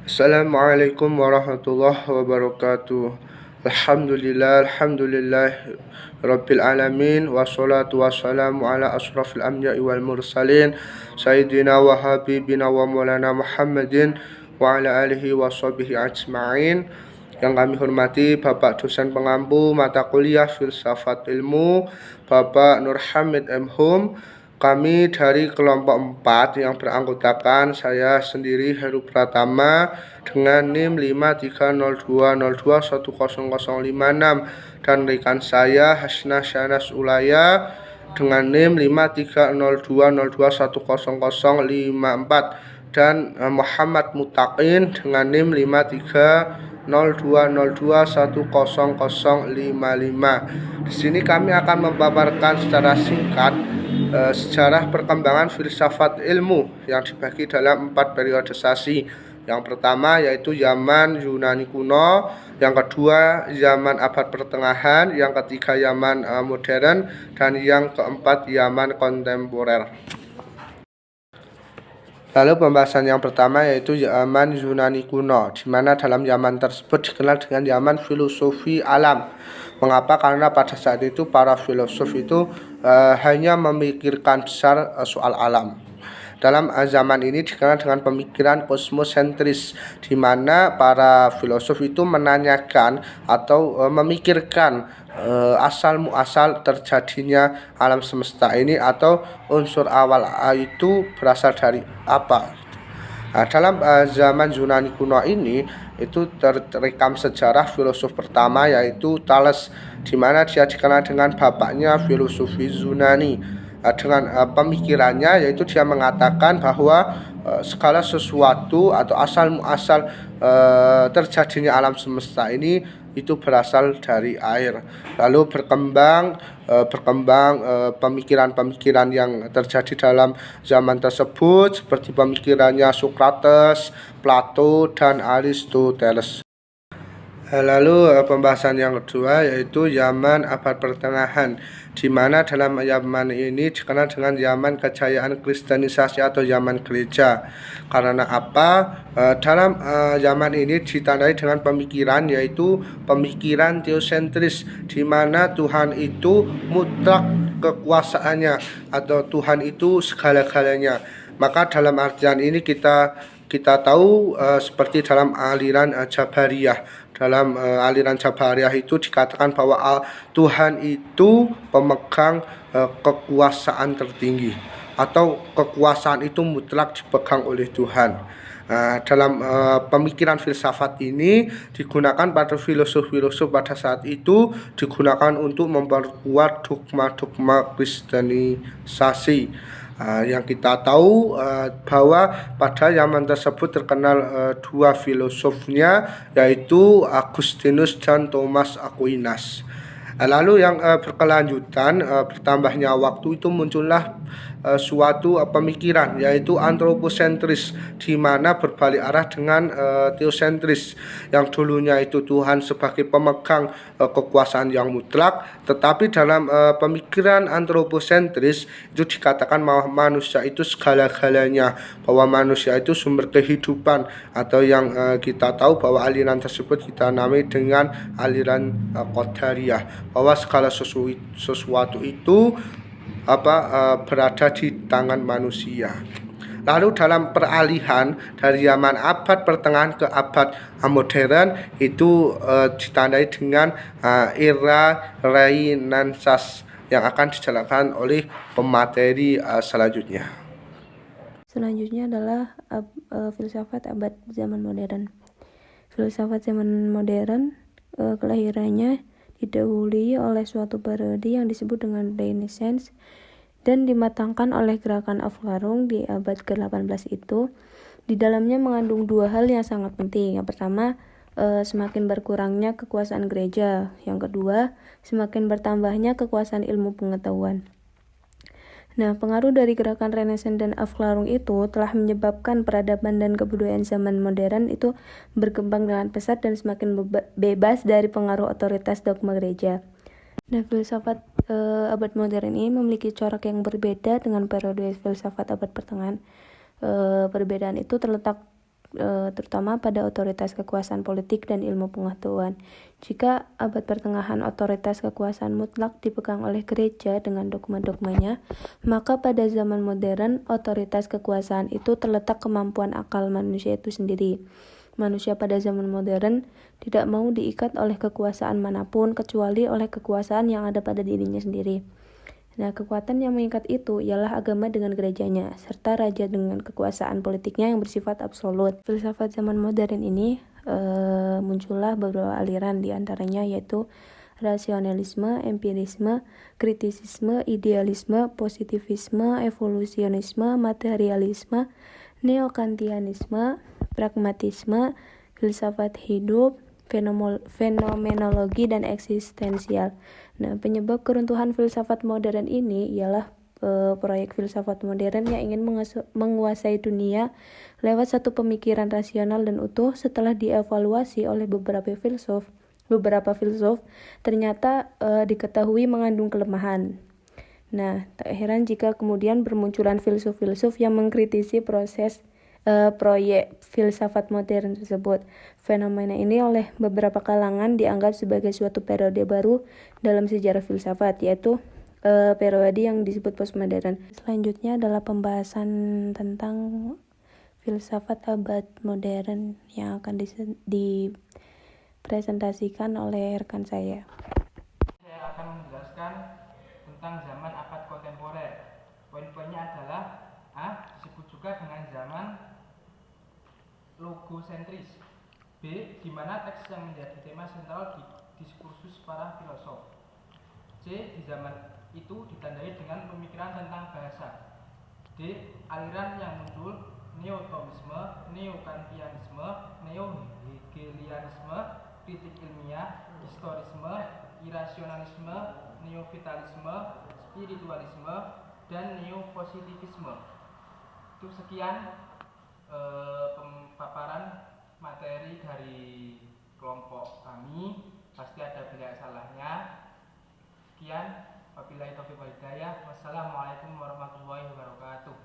Assalamualaikum warahmatullahi wabarakatuh. Alhamdulillah Rabbil alamin. Wassalatu wassalamu ala asrafil anbiya'i wal mursalin Sayyidina wa habibina wa maulana Muhammadin wa ala alihi wa sahbihi ajma'in. Yang kami hormati Bapak dosen pengampu mata kuliah Filsafat Ilmu, Bapak Nur Hamid M. Hum. Kami dari kelompok 4 yang beranggotakan saya sendiri Heru Pratama dengan NIM 53020210056 dan rekan saya Hasna Syanas Ulaya dengan NIM 53020210054 dan Muhammad Mutaqin dengan NIM 53020210055. Di sini kami akan memaparkan secara singkat sejarah perkembangan filsafat ilmu yang dibagi dalam 4 periodisasi. Yang pertama yaitu zaman Yunani kuno, yang kedua zaman abad pertengahan, yang ketiga zaman modern, dan yang keempat zaman kontemporer. Lalu pembahasan yang pertama yaitu zaman Yunani kuno, di mana dalam zaman tersebut dikenal dengan zaman filosofi alam. Mengapa? Karena pada saat itu para filosof itu hanya memikirkan besar soal alam. Dalam zaman ini dikenal dengan pemikiran kosmosentris, di mana para filosof itu menanyakan atau memikirkan asal muasal terjadinya alam semesta ini, atau unsur awal itu berasal dari apa. Nah, dalam zaman Yunani kuno ini itu terekam sejarah filosof pertama yaitu Thales, di mana dia dikenal dengan bapaknya filosofi Yunani. Dengan pemikirannya yaitu dia mengatakan bahwa segala sesuatu atau asal muasal terjadinya alam semesta ini itu berasal dari air. Lalu berkembang pemikiran-pemikiran yang terjadi dalam zaman tersebut seperti pemikirannya Socrates, Plato, dan Aristoteles. Lalu pembahasan yang kedua yaitu zaman abad pertengahan, di mana dalam zaman ini dikenal dengan zaman kejayaan kristenisasi atau zaman gereja. Karena apa? Dalam zaman ini ditandai dengan pemikiran yaitu pemikiran teosentris, di mana Tuhan itu mutlak kekuasaannya atau Tuhan itu segala-galanya. Maka dalam artian ini kita tahu seperti dalam aliran Jabariyah. Dalam aliran Jabariyah itu dikatakan bahwa Tuhan itu pemegang kekuasaan tertinggi, atau kekuasaan itu mutlak dipegang oleh Tuhan. Dalam pemikiran filsafat ini digunakan pada filosof-filosof pada saat itu, digunakan untuk memperkuat dogma-dogma kristenisasi. Yang kita tahu bahwa pada zaman tersebut terkenal dua filosofnya yaitu Agustinus dan Thomas Aquinas. Lalu yang berkelanjutan, bertambahnya waktu itu muncullah suatu pemikiran yaitu antroposentris, di mana berbalik arah dengan teosentris, yang dulunya itu Tuhan sebagai pemegang kekuasaan yang mutlak, tetapi dalam pemikiran antroposentris itu dikatakan bahwa manusia itu segala-galanya, bahwa manusia itu sumber kehidupan, atau yang kita tahu bahwa aliran tersebut kita namai dengan aliran Qadariyah, bahwa segala sesuatu itu berada di tangan manusia. Lalu dalam peralihan dari zaman abad pertengahan ke abad modern itu ditandai dengan era Renaissance yang akan dijelaskan oleh pemateri selanjutnya. Selanjutnya adalah filsafat abad zaman modern. Filsafat zaman modern kelahirannya didahului oleh suatu periode yang disebut dengan Renaissance dan dimatangkan oleh gerakan Aufklärung di abad ke-18 itu. Di dalamnya mengandung dua hal yang sangat penting. Yang pertama, semakin berkurangnya kekuasaan gereja. Yang kedua, semakin bertambahnya kekuasaan ilmu pengetahuan. Nah, pengaruh dari gerakan Renaissance dan Aufklärung itu telah menyebabkan peradaban dan kebudayaan zaman modern itu berkembang dengan pesat dan semakin bebas dari pengaruh otoritas dogma gereja. Nah, filsafat abad modern ini memiliki corak yang berbeda dengan periode filsafat abad pertengahan. Perbedaan itu terletak terutama pada otoritas kekuasaan politik dan ilmu pengetahuan. Jika abad pertengahan otoritas kekuasaan mutlak dipegang oleh gereja dengan dogma-dogmanya, maka pada zaman modern otoritas kekuasaan itu terletak kemampuan akal manusia itu sendiri. Manusia pada zaman modern tidak mau diikat oleh kekuasaan manapun kecuali oleh kekuasaan yang ada pada dirinya sendiri. Nah, kekuatan yang mengikat itu ialah agama dengan gerejanya, serta raja dengan kekuasaan politiknya yang bersifat absolut. Filsafat zaman modern ini muncullah beberapa aliran, diantaranya yaitu rasionalisme, empirisme, kritisisme, idealisme, positivisme, evolusionisme, materialisme, neokantianisme, pragmatisme, filsafat hidup, fenomenologi, dan eksistensial. Nah, penyebab keruntuhan filsafat modern ini ialah proyek filsafat modern yang ingin menguasai dunia lewat satu pemikiran rasional dan utuh. Setelah dievaluasi oleh beberapa filsuf ternyata diketahui mengandung kelemahan. Nah, tak heran jika kemudian bermunculan filsuf-filsuf yang mengkritisi proyek filsafat modern tersebut. Fenomena ini oleh beberapa kalangan dianggap sebagai suatu periode baru dalam sejarah filsafat, yaitu periode yang disebut postmodern. Selanjutnya adalah pembahasan tentang filsafat abad modern yang akan dipresentasikan oleh rekan saya. Saya akan menjelaskan tentang zaman abad kontemporer. Poin-poinnya adalah disebut juga dengan zaman logosentris. B. Di mana teks yang menjadi tema sentral di diskursus para filosof. C. Di zaman itu ditandai dengan pemikiran tentang bahasa. D. Aliran yang muncul: neo-thomisme, neo-kantianisme, neo-hegelianisme, kritik ilmiah, historisme, irasionalisme, neo-vitalisme, spiritualisme, dan neo-positivisme. Itu sekian paparan materi dari kelompok kami. Pasti ada banyak salahnya. Sekian, wabillahi taufiq wal hidayah. Wassalamualaikum warahmatullahi wabarakatuh.